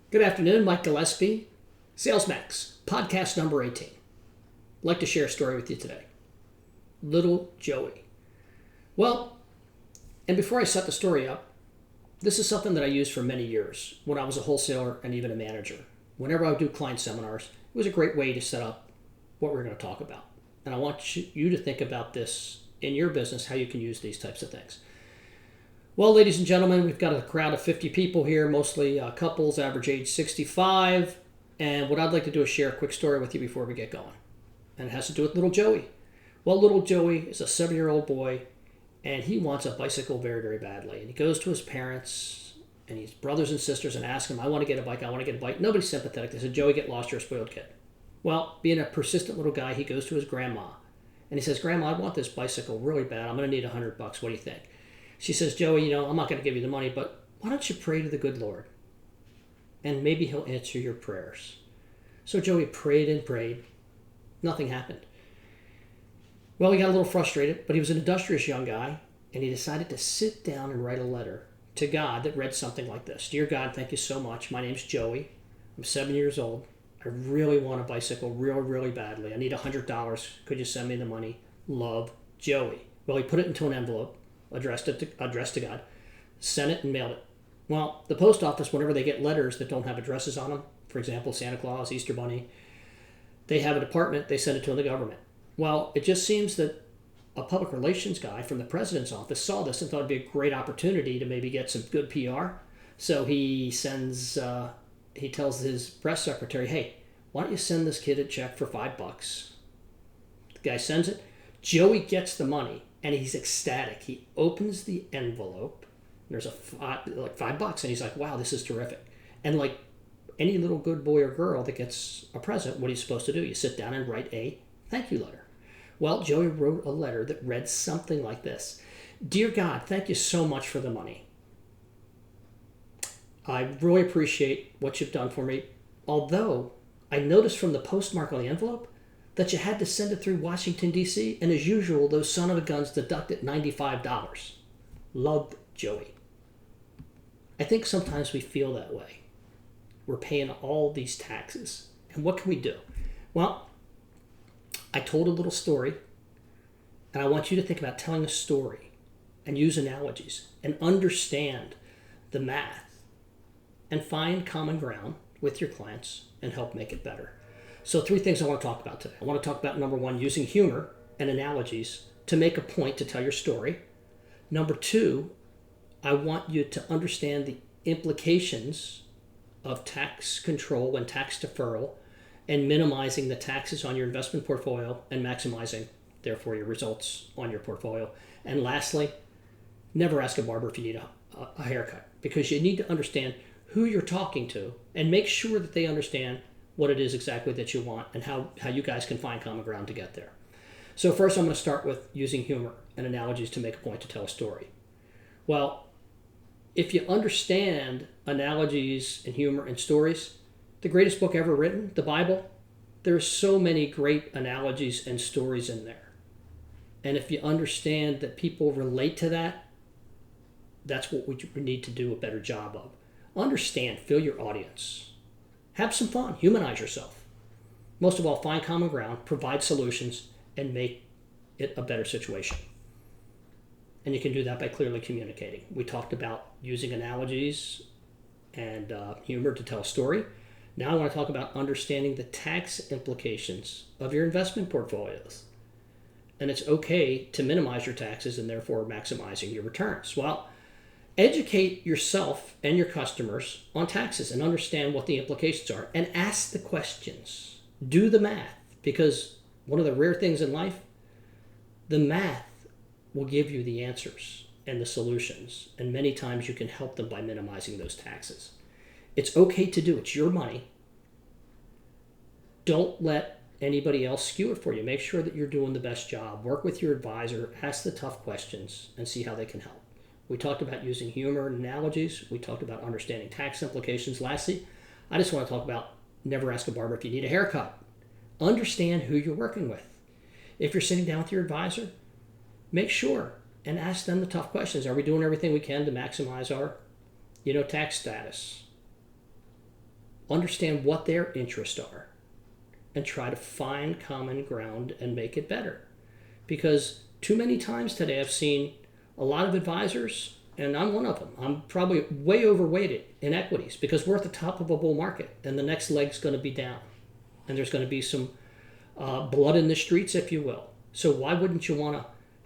Good afternoon, Mike Gillespie, SalesMax, podcast number 18. I'd like to share a story with you today. Little Joey. Well, and before I set the story up, this is something that I used for many years when I was a wholesaler and even a manager. Whenever I would do client seminars, it was a great way to set up what we're going to talk about. And I want you to think about this in your business, how you can use these types of things. Well, ladies and gentlemen, we've got a crowd of 50 people here, mostly couples, average age 65. And what I'd like to do is share a quick story with you before we get going. And it has to do with little Joey. Well, little Joey is a 7-year-old boy, and he wants a bicycle very, very badly. And he goes to his parents and his brothers and sisters and asks them, I want to get a bike, I want to get a bike. Nobody's sympathetic. They said, Joey, get lost, you're a spoiled kid. Well, being a persistent little guy, he goes to his grandma. And he says, Grandma, I want this bicycle really bad. I'm going to need $100. What do you think? She says, Joey, I'm not going to give you the money, but why don't you pray to the good Lord? And maybe he'll answer your prayers. So Joey prayed and prayed. Nothing happened. Well, he got a little frustrated, but he was an industrious young guy, and he decided to sit down and write a letter to God that read something like this. Dear God, thank you so much. My name's Joey. I'm 7 years old. I really want a bicycle really badly. I need $100. Could you send me the money? Love, Joey. Well, he put it into an envelope, addressed to God, sent it and mailed it. Well, the post office, whenever they get letters that don't have addresses on them, for example, Santa Claus, Easter Bunny, they have a department, they send it to the government. Well, it just seems that a public relations guy from the president's office saw this and thought it'd be a great opportunity to maybe get some good PR. So he tells his press secretary, hey, why don't you send this kid a check for $5? The guy sends it. Joey gets the money. And he's ecstatic. He opens the envelope. There's $5, and he's like, "Wow, this is terrific." And like any little good boy or girl that gets a present, what are you supposed to do? You sit down and write a thank you letter. Well, Joey wrote a letter that read something like this: "Dear God, thank you so much for the money. I really appreciate what you've done for me. Although I noticed from the postmark on the envelope that you had to send it through Washington, D.C., and as usual, those son of a guns deducted $95. Love, Joey." I think sometimes we feel that way. We're paying all these taxes. And what can we do? Well, I told a little story, and I want you to think about telling a story and use analogies and understand the math and find common ground with your clients and help make it better. So 3 things I want to talk about today. I want to talk about, number 1, using humor and analogies to make a point to tell your story. Number 2, I want you to understand the implications of tax control and tax deferral and minimizing the taxes on your investment portfolio and maximizing, therefore, your results on your portfolio. And lastly, never ask a barber if you need a haircut, because you need to understand who you're talking to and make sure that they understand what it is exactly that you want and how you guys can find common ground to get there. So first, I'm going to start with using humor and analogies to make a point to tell a story. Well, if you understand analogies and humor and stories, the greatest book ever written, the Bible, there's so many great analogies and stories in there. And if you understand that people relate to that, that's what we need to do a better job of. Understand, feel your audience. Have some fun. Humanize yourself. Most of all, find common ground, provide solutions, and make it a better situation. And you can do that by clearly communicating. We talked about using analogies and humor to tell a story. Now I want to talk about understanding the tax implications of your investment portfolios. And it's okay to minimize your taxes and therefore maximizing your returns. Well, educate yourself and your customers on taxes and understand what the implications are and ask the questions. Do the math, because one of the rare things in life, the math will give you the answers and the solutions, and many times you can help them by minimizing those taxes. It's okay to do it. It's your money. Don't let anybody else skew it for you. Make sure that you're doing the best job. Work with your advisor, ask the tough questions, and see how they can help. We talked about using humor and analogies. We talked about understanding tax implications. Lastly, I just want to talk about never ask a barber if you need a haircut. Understand who you're working with. If you're sitting down with your advisor, make sure and ask them the tough questions. Are we doing everything we can to maximize our, tax status? understand what their interests are, and try to find common ground and make it better. Because too many times today I've seen a lot of advisors, and I'm one of them, I'm probably way overweighted in equities because we're at the top of a bull market and the next leg's going to be down. And there's going to be some blood in the streets, if you will. So why wouldn't you want to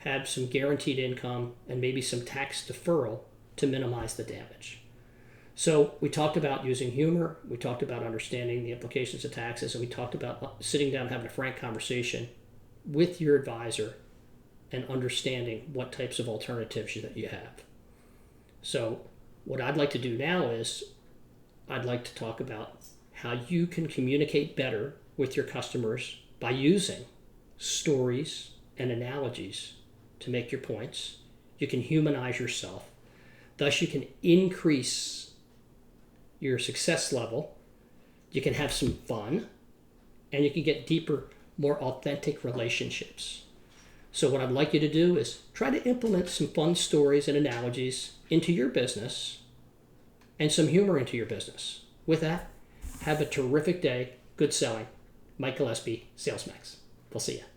have some guaranteed income and maybe some tax deferral to minimize the damage? So we talked about using humor, we talked about understanding the implications of taxes, and we talked about sitting down and having a frank conversation with your advisor and understanding what types of alternatives that you have. So what I'd like to do now is I'd like to talk about how you can communicate better with your customers by using stories and analogies to make your points. You can humanize yourself. Thus, you can increase your success level. You can have some fun, and you can get deeper, more authentic relationships. So what I'd like you to do is try to implement some fun stories and analogies into your business and some humor into your business. With that, have a terrific day. Good selling. Mike Gillespie, SalesMax. We'll see you.